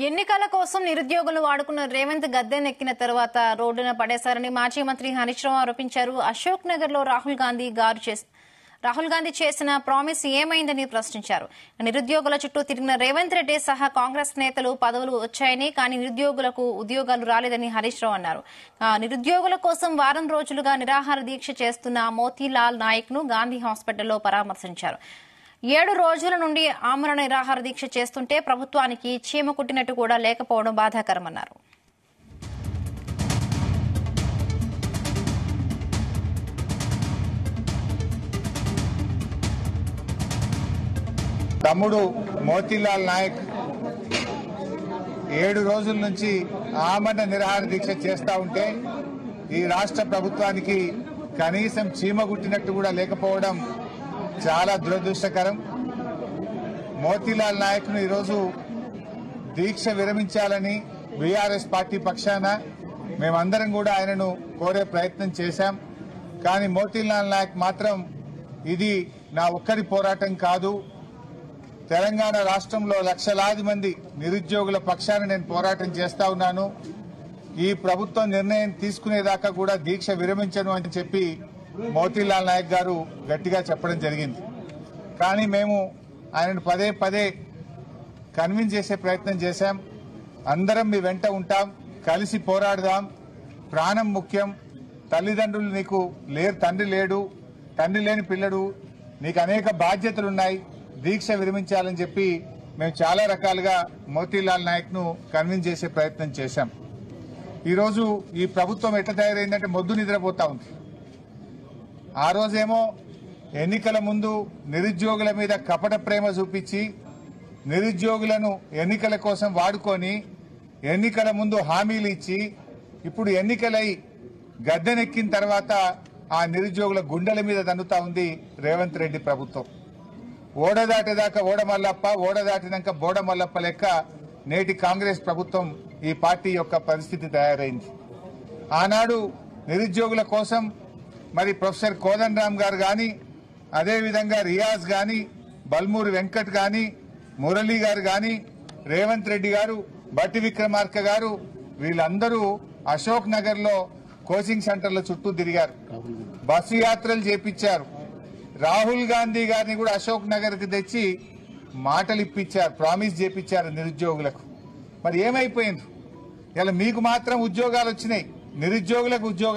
ఎన్నికల కోసం నిరుద్యోగులు వాడుకున్న రేవంత్ గద్దెనెక్కిన తర్వాత రోడ్డున పడేశారని మాజీ మంత్రి హరీష్ రావు ఆరోపించారు. అశోక్ నగర్ లో రాహుల్ గాంధీ చేసిన ప్రామిస్ ఏమైందని ప్రశ్నించారు. నిరుద్యోగుల చుట్టూ తిరిగిన రేవంత్ రెడ్డి సహా కాంగ్రెస్ నేతలు పదవులు వచ్చాయని, కానీ నిరుద్యోగులకు ఉద్యోగాలు రాలేదని హరీష్ రావు అన్నారు. నిరుద్యోగుల కోసం వారం రోజులుగా నిరాహార దీక్ష చేస్తున్న మోతీలాల్ నాయక్ ను గాంధీ హాస్పిటల్లో పరామర్శించారు. 7 రోజుల నుండి ఆమరణ నిరాహార దీక్ష చేస్తుంటే ప్రభుత్వానికి చీమ కుట్టినట్టు కూడా లేకపోవడం బాధాకరమన్నారు. తమ్ముడు మోతీలాల్ నాయక్ 7 రోజుల నుంచి ఆమరణ నిరాహార దీక్ష చేస్తా ఉంటే ఈ రాష్ట్ర ప్రభుత్వానికి కనీసం చీమ గుట్టినట్టు కూడా లేకపోవడం చాలా దురదృష్టకరం. మోతీలాల్ నాయక్ ను ఈరోజు దీక్ష విరమించాలని బీఆర్ఎస్ పార్టీ పక్షాన మేమందరం కూడా ఆయనను కోరే ప్రయత్నం చేశాం. కానీ మోతీలాల్ నాయక్ మాత్రం ఇది నా ఒక్కరి పోరాటం కాదు, తెలంగాణ రాష్ట్రంలో లక్షలాది మంది నిరుద్యోగుల పక్షాన నేను పోరాటం చేస్తా ఉన్నాను, ఈ ప్రభుత్వం నిర్ణయం తీసుకునేదాకా కూడా దీక్ష విరమించను అని చెప్పి మోతీలాల్ నాయక్ గారు గట్టిగా చెప్పడం జరిగింది. కానీ మేము ఆయనను పదే పదే కన్విన్స్ చేసే ప్రయత్నం చేశాం. అందరం మీ వెంట ఉంటాం, కలిసి పోరాడదాం, ప్రాణం ముఖ్యం, తల్లిదండ్రులు నీకు లేరు, తండ్రి లేడు, తండ్రి లేని పిల్లడు, నీకు అనేక బాధ్యతలున్నాయి, దీక్ష విరమించాలని చెప్పి మేము చాలా రకాలుగా మోతీలాల్ నాయక్ ను కన్విన్స్ చేసే ప్రయత్నం చేశాం. ఈరోజు ఈ ప్రభుత్వం ఎట్లా తయారైందంటే మొద్దు నిద్రపోతా ఉంది. ఆ రోజేమో ఎన్నికల ముందు నిరుద్యోగుల మీద కపట ప్రేమ చూపించి నిరుద్యోగులను ఎన్నికల కోసం వాడుకొని ఎన్నికల ముందు హామీలు ఇచ్చి ఇప్పుడు ఎన్నికలై గద్దెనెక్కిన తర్వాత ఆ నిరుద్యోగుల గుండెల మీద దన్నుతా ఉంది రేవంత్ రెడ్డి ప్రభుత్వం. ఓడదాటేదాకా ఓడమల్లప్ప, ఓడదాటినాక బోడమల్లప్ప లెక్క నేటి కాంగ్రెస్ ప్రభుత్వం ఈ పార్టీ యొక్క పరిస్థితి తయారైంది. ఆనాడు నిరుద్యోగుల కోసం మరి ప్రొఫెసర్ కోదండరామ్ గారు గాని, అదేవిధంగా రియాజ్ గాని, బల్మూరి వెంకట్ గాని, మురళీ గారు గాని, రేవంత్ రెడ్డి గారు, బట్టి విక్రమార్క గారు వీళ్ళందరూ అశోక్ నగర్ లో కోచింగ్ సెంటర్ల చుట్టూ తిరిగారు, బస్సు యాత్రలు చేపించారు. రాహుల్ గాంధీ గారిని కూడా అశోక్ నగర్ కి తెచ్చి మాటలు ఇప్పించారు, ప్రామిస్ చేపించారు నిరుద్యోగులకు. మరి ఏమైపోయింది? ఇలా మీకు మాత్రం ఉద్యోగాలు వచ్చినాయి, నిరుద్యోగులకు ఉద్యోగాలు